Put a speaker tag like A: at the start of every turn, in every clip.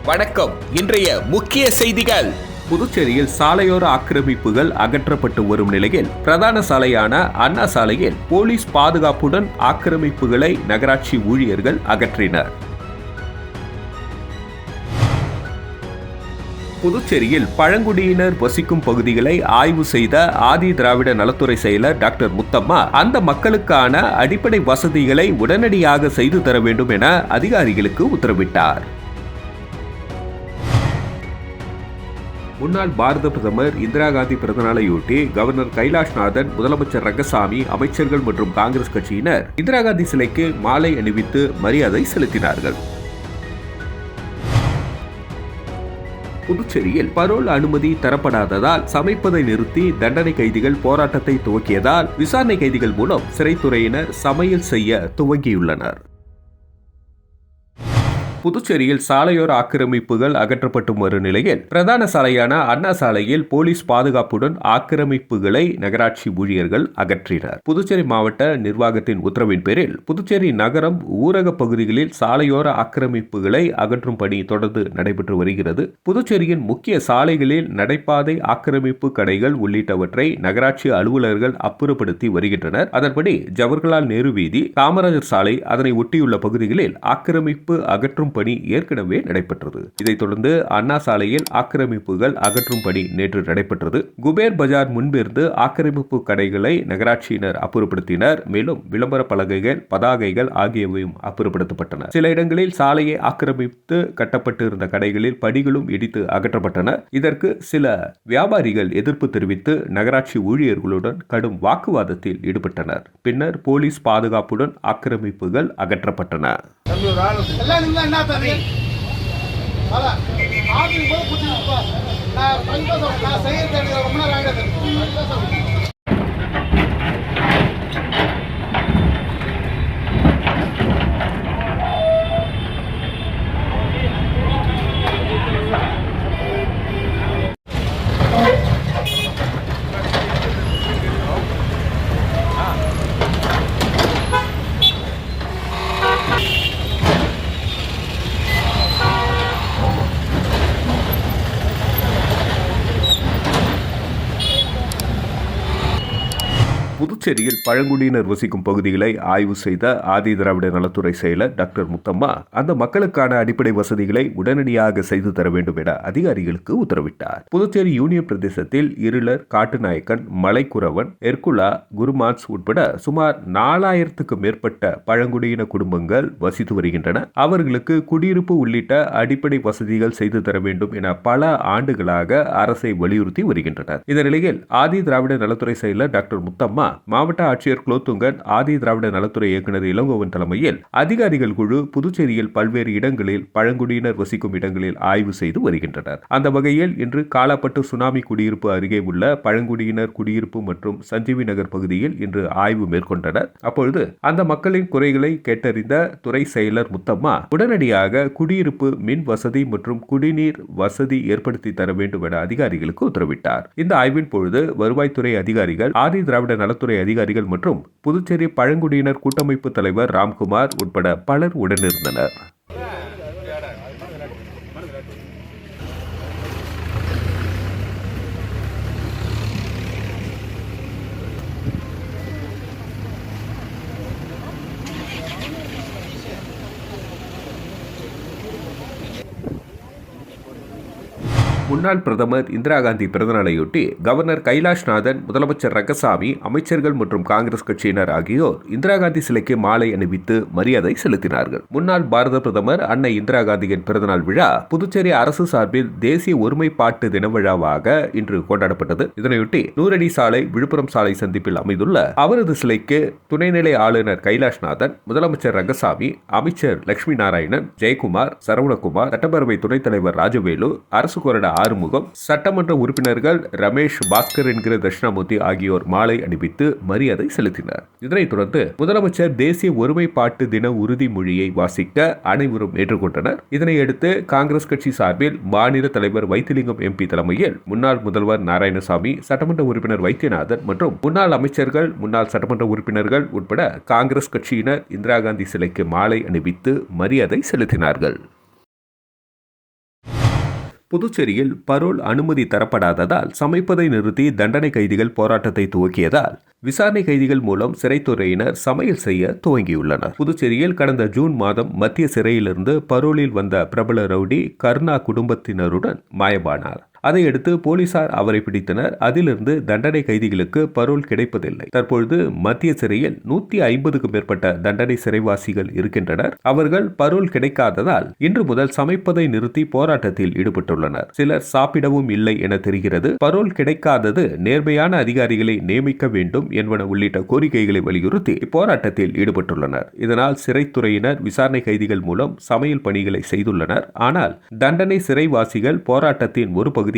A: வணக்கம். இன்றைய முக்கிய செய்திகள். புதுச்சேரியில் சாலையோர ஆக்கிரமிப்புகள் அகற்றப்பட்டு வரும் நிலையில் பிரதான சாலையான அண்ணா சாலையில் போலீஸ் பாதுகாப்புடன் ஆக்கிரமிப்புகளை நகராட்சி ஊழியர்கள் அகற்றினர். புதுச்சேரியில் பழங்குடியினர் வசிக்கும் பகுதிகளை ஆய்வு செய்த ஆதி திராவிட நலத்துறை செயலர் டாக்டர் முத்தம்மா அந்த மக்களுக்கான அடிப்படை வசதிகளை உடனடியாக செய்து தர வேண்டும் என அதிகாரிகளுக்கு உத்தரவிட்டார். முன்னாள் பாரத பிரதமர் இந்திரா காந்தி பிறந்தநாளையொட்டி கவர்னர் கைலாஷ்நாதன், முதலமைச்சர் ரங்கசாமி, அமைச்சர்கள் மற்றும் காங்கிரஸ் கட்சியினர் இந்திரா காந்தி சிலைக்கு மாலை அணிவித்து மரியாதை செலுத்தினார்கள். புதுச்சேரியில் பரோல் அனுமதி தரப்படாததால் சமைப்பதை நிறுத்தி தண்டனை கைதிகள் போராட்டத்தை துவக்கியதால் விசாரணை கைதிகள் மூலம் சிறைத்துறையினர் சமையல் செய்ய துவங்கியுள்ளனர். புதுச்சேரியில் சாலையோர ஆக்கிரமிப்புகள் அகற்றப்பட்டு வரும் நிலையில் பிரதான சாலையான அண்ணா சாலையில் போலீஸ் பாதுகாப்புடன் ஆக்கிரமிப்புகளை நகராட்சி ஊழியர்கள் அகற்றினர். புதுச்சேரி மாவட்ட நிர்வாகத்தின் உத்தரவின் பேரில் புதுச்சேரி நகரம் ஊரக பகுதிகளில் சாலையோர ஆக்கிரமிப்புகளை அகற்றும் பணி தொடர்ந்து நடைபெற்று வருகிறது. புதுச்சேரியின் முக்கிய சாலைகளில் நடைபாதை, ஆக்கிரமிப்பு கடைகள் உள்ளிட்டவற்றை நகராட்சி அலுவலர்கள் அப்புறப்படுத்தி வருகின்றனர். அதன்படி ஜவஹர்லால் நேரு வீதி, காமராஜர் சாலை, அதனை ஒட்டியுள்ள பகுதிகளில் ஆக்கிரமிப்பு அகற்றும் பணி ஏற்கனவே நடைபெற்றது. இதைத் தொடர்ந்து அண்ணா சாலையில் ஆக்கிரமிப்புகள் அகற்றும் பணி நேற்று நடைபெற்றது. குபேர் பஜார் முன்பிருந்து ஆக்கிரமிப்பு கடைகளை நகராட்சியினர் அப்புறப்படுத்தினர். மேலும் விளம்பர பலகைகள், பதாகைகள் ஆகியவையும் அப்புறப்படுத்தப்பட்டன. சில இடங்களில் சாலையை ஆக்கிரமித்து கட்டப்பட்டு இருந்த கடைகளில் படிகளும் இடித்து அகற்றப்பட்டன. இதற்கு சில வியாபாரிகள் எதிர்ப்பு தெரிவித்து நகராட்சி ஊழியர்களுடன் கடும் வாக்குவாதத்தில் ஈடுபட்டனர். பின்னர் போலீஸ் பாதுகாப்புடன் ஆக்கிரமிப்புகள் அகற்றப்பட்டன. புதுச்சேரியில் பழங்குடியினர் வசிக்கும் பகுதிகளை ஆய்வு செய்த ஆதி திராவிட நலத்துறை செயலர் டாக்டர் முத்தம்மா அந்த மக்களுக்கான அடிப்படை வசதிகளை உடனடியாக செய்து தர வேண்டும் என அதிகாரிகளுக்கு உத்தரவிட்டார். புதுச்சேரி யூனியன் பிரதேசத்தில் இருளர், காட்டுநாயக்கன், மலைக்குறவன், எர்குலா, குருமான்ஸ் உட்பட சுமார் 4000க்கும் மேற்பட்ட பழங்குடியின குடும்பங்கள் வசித்து வருகின்றன. அவர்களுக்கு குடியிருப்பு உள்ளிட்ட அடிப்படை வசதிகள் செய்து தர வேண்டும் என பல ஆண்டுகளாக அரசை வலியுறுத்தி வருகின்றனர். இந்த நிலையில் ஆதி திராவிட நலத்துறை செயலர் டாக்டர் முத்தம்மா மாவட்ட ஆட்சியர் குலோத்துங்கன், ஆதி திராவிட நலத்துறை இயக்குநர் இளங்கோவன் தலைமையில் அதிகாரிகள் குழு புதுச்சேரியில் பல்வேறு இடங்களில் பழங்குடியினர் வசிக்கும் இடங்களில் ஆய்வு செய்து வருகின்றனர். அந்த வகையில் இன்று காலாப்பட்டு சுனாமி குடியிருப்பு அருகே உள்ள பழங்குடியினர் குடியிருப்பு மற்றும் சஞ்சீவி நகர் பகுதியில் இன்று ஆய்வு மேற்கொண்டனர். அப்பொழுது அந்த மக்களின் குறைகளை கேட்டறிந்த துறை செயலர் முத்தம்மா உடனடியாக குடியிருப்பு, மின் வசதி மற்றும் குடிநீர் வசதி ஏற்படுத்தி தர வேண்டும் என அதிகாரிகளுக்கு உத்தரவிட்டார். இந்த ஆய்வின் பொழுது வருவாய்த்துறை அதிகாரிகள், ஆதி திராவிட நலத்துறை அதிகாரிகள் மற்றும் புதுச்சேரி பழங்குடியினர் கூட்டமைப்பு தலைவர் ராம்குமார் உட்பட பலர் உடனிருந்தனர். முன்னாள் பிரதமர் இந்திரா காந்தி பிறந்தநாளையொட்டி கவர்னர் கைலாஷ்நாதன், முதலமைச்சர் ரங்கசாமி, அமைச்சர்கள் மற்றும் காங்கிரஸ் கட்சியினர் ஆகியோர் இந்திரா காந்தி சிலைக்கு மாலை அணிவித்து மரியாதை செலுத்தினார்கள். முன்னாள் பாரத பிரதமர் அன்னை இந்திரா காந்தியின் பிறந்தநாள் விழா புதுச்சேரி அரசு சார்பில் தேசிய ஒருமைப்பாட்டு தின விழாவாக இன்று கொண்டாடப்பட்டது. இதனையொட்டி நூறடி சாலை, விழுப்புரம் சாலை சந்திப்பில் அமைந்துள்ள அவரது சிலைக்கு துணைநிலை ஆளுநர் கைலாஷ்நாதன், முதலமைச்சர் ரங்கசாமி, அமைச்சர் லட்சுமி நாராயணன், ஜெயக்குமார், சரவணகுமார், சட்டப்பேரவை துணைத் தலைவர் ராஜவேலு, அரசு கொறடா ஆறுமுகம், சட்டமன்ற உறுப்பினர்கள் ரமேஷ், பாஸ்கர் என்கிற தட்சிணாமூர்த்தி ஆகியோர் மாலை அணிவித்து மரியாதை செலுத்தினர். இதனைத் தொடர்ந்து முதலமைச்சர் தேசிய ஒருமைப்பாட்டு தின உறுதிமொழியை வாசிக்க அனைவரும் ஏற்றுக்கொண்டனர். இதனையடுத்து காங்கிரஸ் கட்சி சார்பில் மாநில தலைவர் வைத்திலிங்கம் எம்பி தலைமையில் முன்னாள் முதல்வர் நாராயணசாமி, சட்டமன்ற உறுப்பினர் வைத்தியநாதன் மற்றும் முன்னாள் அமைச்சர்கள், முன்னாள் சட்டமன்ற உறுப்பினர்கள் உட்பட காங்கிரஸ் கட்சியினர் இந்திரா காந்தி சிலைக்கு மாலை அணிவித்து மரியாதை செலுத்தினார்கள். புதுச்சேரியில் பரோல் அனுமதி தரப்படாததால் சமைப்பதை நிறுத்தி தண்டனை கைதிகள் போராட்டத்தை துவக்கியதால் விசாரணை கைதிகள் மூலம் சிறைத்துறையினர் சமையல் செய்ய துவங்கியுள்ளனர். புதுச்சேரியில் கடந்த ஜூன் மாதம் மத்திய சிறையிலிருந்து பரோலில் வந்த பிரபல ரவுடி கருணா குடும்பத்தினருடன் மாயமானார். அதையடுத்து போலீசார் அவரை பிடித்தனர். அதிலிருந்து தண்டனை கைதிகளுக்கு பரோல் கிடைப்பதில்லை. தற்பொழுது மத்திய சிறையில் 150க்கும் மேற்பட்ட தண்டனை சிறைவாசிகள் இருக்கின்றனர். அவர்கள் பரோல் கிடைக்காததால் இன்று முதல் சமைப்பதை நிறுத்தி போராட்டத்தில் ஈடுபட்டுள்ளனர். சிலர் சாப்பிடவும் இல்லை என தெரிகிறது. பரோல் கிடைக்காதது நேர்மையான அதிகாரிகளை நியமிக்க வேண்டும் என்பன உள்ளிட்ட கோரிக்கைகளை வலியுறுத்தி போராட்டத்தில் ஈடுபட்டுள்ளனர். இதனால் சிறைத்துறையினர் விசாரணை கைதிகள் மூலம் சமையல் பணிகளை செய்துள்ளனர். ஆனால் தண்டனை சிறைவாசிகள் போராட்டத்தின் ஒரு பகுதியாக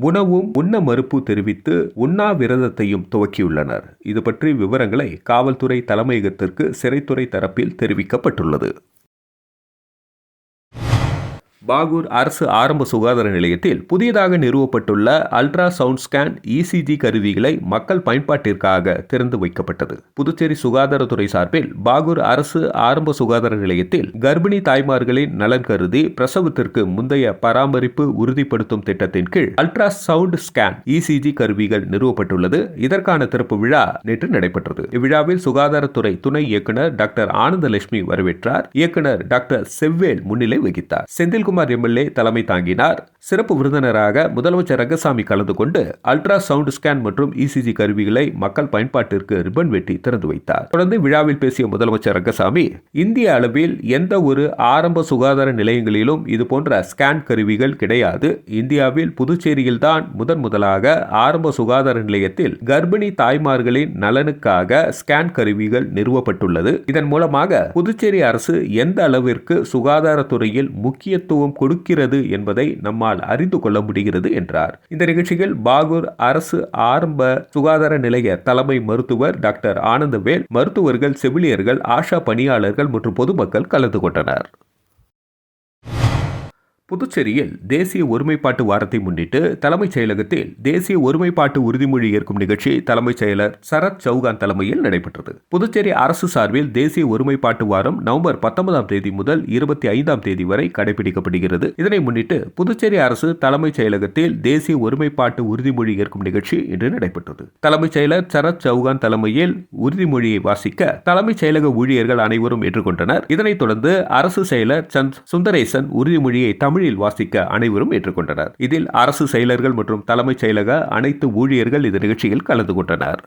A: உணவும் உண்ண மறுப்பு தெரிவித்து உண்ணாவிரதத்தையும் துவக்கியுள்ளனர். இது பற்றி விவரங்களை காவல்துறை தலைமையகத்திற்கு சிறைத்துறை தரப்பில் தெரிவிக்கப்பட்டுள்ளது. பாகூர் அரசு ஆரம்ப சுகாதார நிலையத்தில் புதியதாக நிறுவப்பட்டுள்ள அல்ட்ரா சவுண்ட் ஸ்கேன் இசிஜி கருவிகளை மக்கள் பயன்பாட்டிற்காக திறந்து வைக்கப்பட்டது. புதுச்சேரி சுகாதாரத்துறை சார்பில் பாகூர் அரசு ஆரம்ப சுகாதார நிலையத்தில் கர்ப்பிணி தாய்மார்களின் நலன் கருதி பிரசவத்திற்கு முந்தைய பராமரிப்பு உறுதிப்படுத்தும் திட்டத்தின் கீழ் அல்ட்ரா சவுண்ட் ஸ்கேன் இசிஜி கருவிகள் நிறுவப்பட்டுள்ளது. இதற்கான திறப்பு விழா நேற்று நடைபெற்றது. இவ்விழாவில் சுகாதாரத்துறை துணை இயக்குநர் டாக்டர் ஆனந்தலட்சுமி வரவேற்றார். இயக்குநர் டாக்டர் செவ்வேல் முன்னிலை வகித்தார். செந்தில் எம்எல்ஏ தலைமை தாங்கினார். சிறப்பு விருந்தினராக முதலமைச்சர் ரங்கசாமி கலந்து கொண்டு அல்ட்ரா சவுண்ட் ஸ்கேன் மற்றும் இசிஜி கருவிகளை மக்கள் பயன்பாட்டிற்கு ரிப்பன் வெட்டி திறந்து வைத்தார். தொடர்ந்து விழாவில் பேசிய முதலமைச்சர் ரங்கசாமி, இந்திய அளவில் எந்த ஒரு ஆரம்ப சுகாதார நிலையங்களிலும் இதுபோன்ற ஸ்கேன் கருவிகள் கிடையாது. இந்தியாவில் புதுச்சேரியில் தான் முதலாக ஆரம்ப சுகாதார நிலையத்தில் கர்ப்பிணி தாய்மார்களின் நலனுக்காக ஸ்கேன் கருவிகள் நிறுவப்பட்டுள்ளது. இதன் மூலமாக புதுச்சேரி அரசு எந்த அளவிற்கு சுகாதாரத்துறையில் முக்கியத்துவம் கொடுக்கிறது என்பதை நம்மால் அறிந்து கொள்ள முடிகிறது என்றார். இந்த நிகழ்ச்சியில் பாகூர் அரசு ஆரம்ப சுகாதார நிலைய தலைமை மருத்துவர் டாக்டர் ஆனந்தவேல், மருத்துவர்கள், செவிலியர்கள், ஆஷா பணியாளர்கள் மற்றும் பொதுமக்கள் கலந்து கொண்டனர். புதுச்சேரியில் தேசிய ஒருமைப்பாட்டு வாரத்தை முன்னிட்டு தலைமைச் செயலகத்தில் தேசிய ஒருமைப்பாட்டு உறுதிமொழி ஏற்கும் நிகழ்ச்சி தலைமைச் செயலர் சரத் சௌகான் தலைமையில் நடைபெற்றது. புதுச்சேரி அரசு சார்பில் தேசிய ஒருமைப்பாட்டு வாரம் நவம்பர் 19ஆம் தேதி முதல் 25ஆம் தேதி வரை கடைபிடிக்கப்படுகிறது. இதனை முன்னிட்டு புதுச்சேரி அரசு தலைமைச் செயலகத்தில் தேசிய ஒருமைப்பாட்டு உறுதிமொழி ஏற்கும் நிகழ்ச்சி இன்று நடைபெற்றது. தலைமைச் செயலர் சரத் சௌகான் தலைமையில் உறுதிமொழியை வாசிக்க தலைமைச் செயலக ஊழியர்கள் அனைவரும் ஏற்றுக்கொண்டனர். இதனைத் தொடர்ந்து அரசு செயலர் சுந்தரேசன் உறுதிமொழியை தமிழில் வாசிக்க அனைவரும் ஏற்றுக்கொண்டனர். இதில் அரசு செயலர்கள் மற்றும் தலைமைச் செயலக அனைத்து ஊழியர்கள் இந்த நிகழ்ச்சியில் கலந்து கொண்டனர்.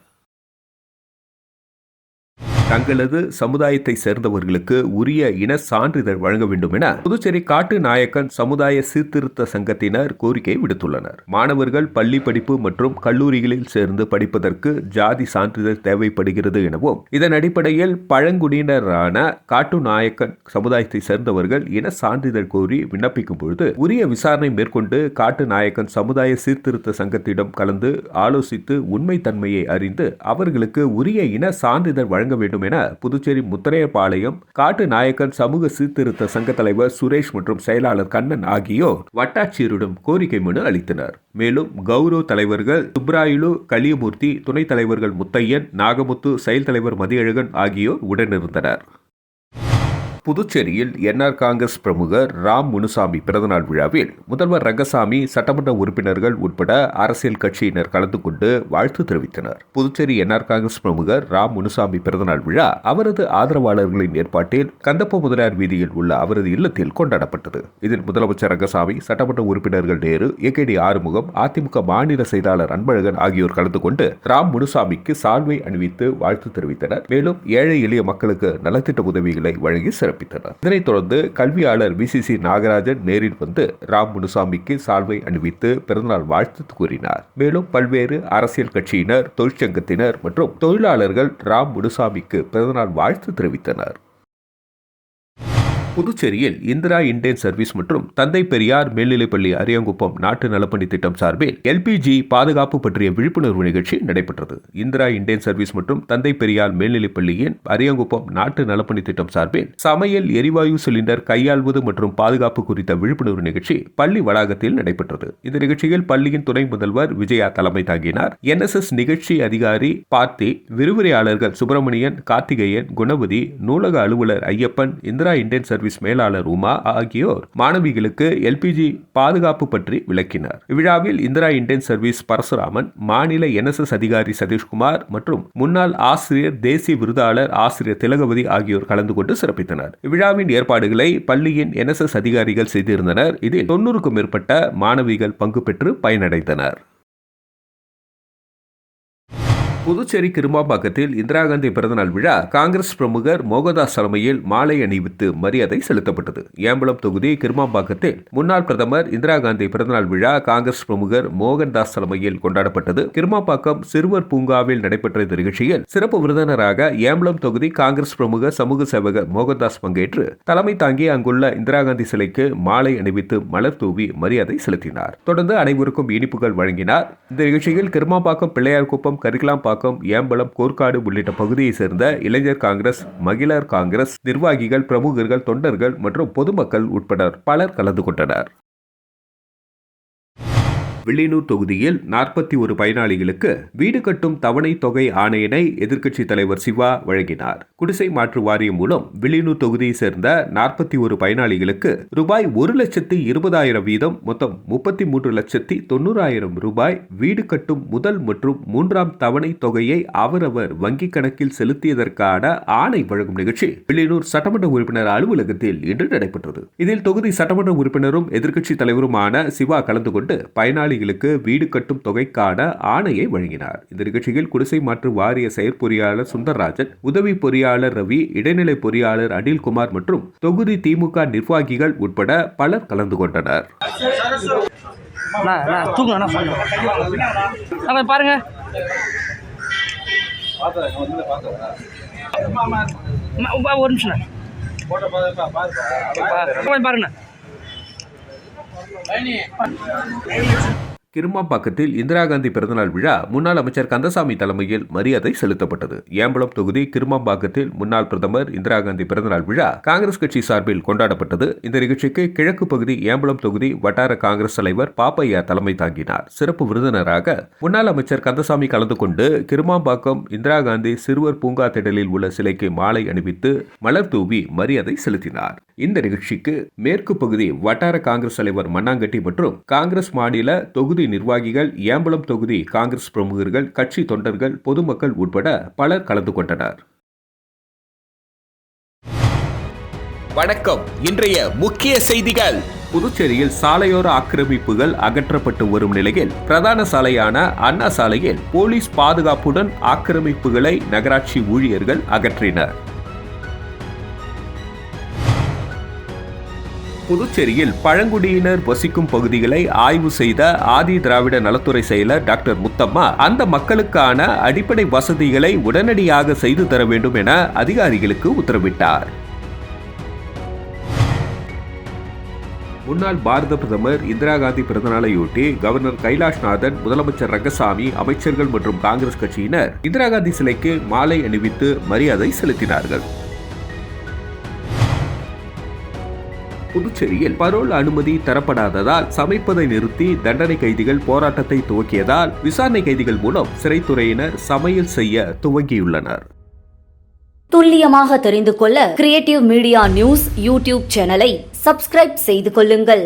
A: தங்களது சமுதாயத்தை சேர்ந்தவர்களுக்கு உரிய இன சான்றிதழ் வழங்க வேண்டும் என புதுச்சேரி காட்டு நாயக்கன் சமுதாய சீர்திருத்த சங்கத்தினர் கோரிக்கை விடுத்துள்ளனர். மாணவர்கள் பள்ளி படிப்பு மற்றும் கல்லூரிகளில் சேர்ந்து படிப்பதற்கு ஜாதி சான்றிதழ் தேவைப்படுகிறது எனவும், இதன் அடிப்படையில் பழங்குடியினரான காட்டு நாயக்கன் சமுதாயத்தை சேர்ந்தவர்கள் இன சான்றிதழ் கோரி விண்ணப்பிக்கும் பொழுது உரிய விசாரணை மேற்கொண்டு காட்டு நாயக்கன் சமுதாய சீர்திருத்த சங்கத்திடம் கலந்து ஆலோசித்து உண்மை தன்மையை அறிந்து அவர்களுக்கு உரிய இன சான்றிதழ் வழங்க வேண்டும் என புதுச்சேரி முத்தரையபாளையம் காட்டு நாயக்கன் சமூக சீர்திருத்த சங்க தலைவர் சுரேஷ் மற்றும் செயலாளர் கண்ணன் ஆகியோர் வட்டாட்சியரிடம் கோரிக்கை மனு அளித்தனர். மேலும் கௌரவ தலைவர்கள் சுப்ராயுலு, கலியமூர்த்தி, துணைத் தலைவர்கள் முத்தையன், நாகமுத்து, செயல் தலைவர் மதியழகன் ஆகியோர் உடனிருந்தனர். புதுச்சேரியில் என்ஆர் காங்கிரஸ் பிரமுகர் ராம் முனுசாமி பிறந்தநாள் விழாவில் முதல்வர் ரங்கசாமி, சட்டமன்ற உறுப்பினர்கள் உட்பட அரசியல் கட்சியினர் கலந்து கொண்டு வாழ்த்து தெரிவித்தனர். புதுச்சேரி என்ஆர் காங்கிரஸ் பிரமுகர் ராம் முனுசாமி பிறந்தநாள் விழா அவரது ஆதரவாளர்களின் ஏற்பாட்டில் கந்தப்ப முதலியார் வீதியில் உள்ள அவரது இல்லத்தில் கொண்டாடப்பட்டது. இதில் முதலமைச்சர் ரங்கசாமி, சட்டமன்ற உறுப்பினர்கள் நேரு, ஏகேடி ஆறுமுகம், அதிமுக மாநில செயலாளர் அன்பழகன் ஆகியோர் கலந்து கொண்டு ராம் முனுசாமிக்கு சால்வை அணிவித்து வாழ்த்து தெரிவித்தனர். மேலும் ஏழை எளிய மக்களுக்கு நலத்திட்ட உதவிகளை வழங்கி சிறப்பித்தனர். இதனைத் தொடர்ந்து கல்வியாளர் VCC நாகராஜன் நேரில் வந்து ராம் முனுசாமிக்கு சால்வை அணிவித்து பிறந்தநாள் வாழ்த்து கூறினார். மேலும் பல்வேறு அரசியல் கட்சியினர், தொழிற்சங்கத்தினர் மற்றும் தொழிலாளர்கள் ராம் முனுசாமிக்கு பிறந்தநாள் வாழ்த்து தெரிவித்தனர். புதுச்சேரியில் இந்திரா இண்டேன் சர்வீஸ் மற்றும் தந்தை பெரியார் மேல்நிலைப்பள்ளி அரியாங்குப்பம் நாட்டு நலப்பணி திட்டம் சார்பில் LPG பாதுகாப்பு பற்றிய விழிப்புணர்வு நிகழ்ச்சி நடைபெற்றது. இந்திரா இண்டேன் சர்வீஸ் மற்றும் தந்தை பெரியார் மேல்நிலைப்பள்ளியின் அரியாங்குப்பம் நாட்டு நலப்பணி திட்டம் சார்பில் சமையல் எரிவாயு சிலிண்டர் கையாள்வது மற்றும் பாதுகாப்பு குறித்த விழிப்புணர்வு நிகழ்ச்சி பள்ளி வளாகத்தில் நடைபெற்றது. இந்த நிகழ்ச்சியில் பள்ளியின் துணை முதல்வர் விஜயா தலைமை தாங்கினார். NSS நிகழ்ச்சி அதிகாரி பார்த்தி, விரிவுரையாளர்கள் சுப்பிரமணியன், கார்த்திகேயன், குணவதி, நூலக அலுவலர் ஐயப்பன், இந்திரா இண்டேன் சர்வீஸ் சர்வீஸ் மேலாளர் உமா ஆகியோர் மாணவிகளுக்கு எல்பிஜி பாதுகாப்பு பற்றி விளக்கினர். இவ்விழாவில் இந்திரா இந்தியன் சர்வீஸ் பரசுராமன், மாநில NSS அதிகாரி சதீஷ்குமார் மற்றும் முன்னாள் ஆசிரியர், தேசிய விருதாளர் ஆசிரியர் திலகவதி ஆகியோர் கலந்து கொண்டு சிறப்பித்தனர். இவ்விழாவின் ஏற்பாடுகளை பள்ளியின் NSS அதிகாரிகள் செய்திருந்தனர். இதில் 90க்கும் மேற்பட்ட மாணவிகள் பங்கு பெற்று பயனடைந்தனர். புதுச்சேரி கிருமாம்பாக்கத்தில் இந்திரா காந்தி பிறந்தநாள் விழா காங்கிரஸ் பிரமுகர் மோகன்தாஸ் தலைமையில் மாலை அணிவித்து மரியாதை செலுத்தப்பட்டது. ஏம்பலம் தொகுதி கிருமாம்பாக்கத்தில் முன்னாள் பிரதமர் இந்திரா காந்தி பிறந்தநாள் விழா காங்கிரஸ் பிரமுகர் மோகன்தாஸ் தலைமையில் கொண்டாடப்பட்டது. கிருமாம்பாக்கம் சிறுவர் பூங்காவில் நடைபெற்ற இந்த நிகழ்ச்சியில் சிறப்பு விருந்தினராக ஏம்பலம் தொகுதி காங்கிரஸ் பிரமுகர் சமூக சேவகர் மோகன்தாஸ் பங்கேற்று தலைமை தாங்கி அங்குள்ள இந்திரா காந்தி சிலைக்கு மாலை அணிவித்து மலர் தூவி மரியாதை செலுத்தினார். தொடர்ந்து அனைவருக்கும் இனிப்புகள் வழங்கினார். இந்த நிகழ்ச்சியில் கிருமாம்பாக்கம், பிள்ளையார்குப்பம், கரிக்கலாம்பாக்கம், ஏம்பலம், கோர்க்காடு உள்ளிட்ட பகுதியை சேர்ந்த இளைஞர் காங்கிரஸ், மகளிர் காங்கிரஸ் நிர்வாகிகள், பிரமுகர்கள், தொண்டர்கள் மற்றும் பொதுமக்கள் உட்பட பலர் கலந்து கொண்டனர். வில்லியனூர் தொகுதியில் 41 பயனாளிகளுக்கு வீடு கட்டும் தவணை தொகை ஆணையினை எதிர்க்கட்சித் தலைவர் சிவா வழங்கினார். குடிசை மாற்று வாரியம் மூலம் வில்லியனூர் தொகுதியை சேர்ந்த 41 பயனாளிகளுக்கு ரூபாய் 1,20,000 வீதம் மொத்தம் 33,90,000 ரூபாய் வீடு கட்டும் முதல் மற்றும் 3ஆம் தவணை தொகையை அவரவர் வங்கிக் கணக்கில் செலுத்தியதற்கான ஆணை வழங்கும் நிகழ்ச்சி வில்லியனூர் சட்டமன்ற உறுப்பினர் அலுவலகத்தில் இன்று நடைபெற்றது. இதில் தொகுதி சட்டமன்ற உறுப்பினரும் எதிர்க்கட்சித் தலைவருமான சிவா கலந்து கொண்டு பயனாளி வீடு கட்டும் தொகைக்கான ஆணையை வழங்கினார். இந்த நிகழ்ச்சியில் குடிசை மாற்று வாரிய செயற்பொறியாளர் சுந்தரராஜன், உதவி பொறியாளர் ரவி, இடைநிலை பொறியாளர் அனில்குமார் மற்றும் தொகுதி திமுக நிர்வாகிகள் உட்பட பலர் கலந்து கொண்டனர். கிருமாம்பாக்கத்தில் இந்திரா காந்தி பிறந்தநாள் விழா முன்னாள் அமைச்சர் கந்தசாமி தலைமையில் மரியாதை செலுத்தப்பட்டது. ஏம்பலம் தொகுதி கிருமாம்பாக்கத்தில் முன்னாள் பிரதமர் இந்திரா காந்தி பிறந்தநாள் விழா காங்கிரஸ் கட்சி சார்பில் கொண்டாடப்பட்டது. இந்த நிகழ்ச்சிக்கு கிழக்கு பகுதி ஏம்பலம் தொகுதி வட்டார காங்கிரஸ் தலைவர் பாப்பையா தலைமை தாங்கினார். சிறப்பு விருந்தினராக முன்னாள் அமைச்சர் கந்தசாமி கலந்து கொண்டு கிருமாம்பாக்கம் இந்திரா காந்தி சிறுவர் பூங்கா திடலில் உள்ள சிலைக்கு மாலை அணிவித்து மலர் தூவி மரியாதை செலுத்தினார். இந்த நிகழ்ச்சிக்கு மேற்கு பகுதி வட்டார காங்கிரஸ் தலைவர் மண்ணாங்கட்டி மற்றும் காங்கிரஸ் மாநில தொகுதி நிர்வாகிகள், ஏம்பலம் தொகுதி காங்கிரஸ் பிரமுகர்கள், கட்சி தொண்டர்கள், பொதுமக்கள் உட்பட பலர் கலந்து கொண்டனர். வணக்கம். இன்றைய முக்கிய செய்திகள். புதுச்சேரியில் சாலையோர ஆக்கிரமிப்புகள் அகற்றப்பட்டு வரும் நிலையில் பிரதான சாலையான அண்ணா சாலையில் போலீஸ் பாதுகாப்புடன் ஆக்கிரமிப்புகளை நகராட்சி ஊழியர்கள் அகற்றினர். புதுச்சேரியில் பழங்குடியினர் வசிக்கும் பகுதிகளை ஆய்வு செய்த ஆதி திராவிட நலத்துறை செயலர் டாக்டர் முத்தம்மா அந்த மக்களுக்கான அடிப்படை வசதிகளை உடனடியாக செய்து தர வேண்டும் என அதிகாரிகளுக்கு உத்தரவிட்டார். முன்னாள் பாரத பிரதமர் இந்திரா காந்தி பிறந்தநாளையொட்டி கவர்னர் கைலாஷ்நாதன், முதலமைச்சர் ரங்கசாமி, அமைச்சர்கள் மற்றும் காங்கிரஸ் கட்சியினர் இந்திரா காந்தி சிலைக்கு மாலை அணிவித்து மரியாதை செலுத்தினார்கள். புதுச்சேரியில் பரோல் அனுமதி தரப்படாததால் சமைப்பதை நிறுத்தி தண்டனை கைதிகள் போராட்டத்தை துவக்கியதால் விசாரணை கைதிகள் மூலம் சிறைத்துறையினர் சமையல் செய்ய துவங்கியுள்ளனர்.
B: துல்லியமாக தெரிந்து கொள்ள கிரியேட்டிவ் மீடியா நியூஸ் யூடியூப் சேனலை சப்ஸ்கிரைப் செய்து கொள்ளுங்கள்.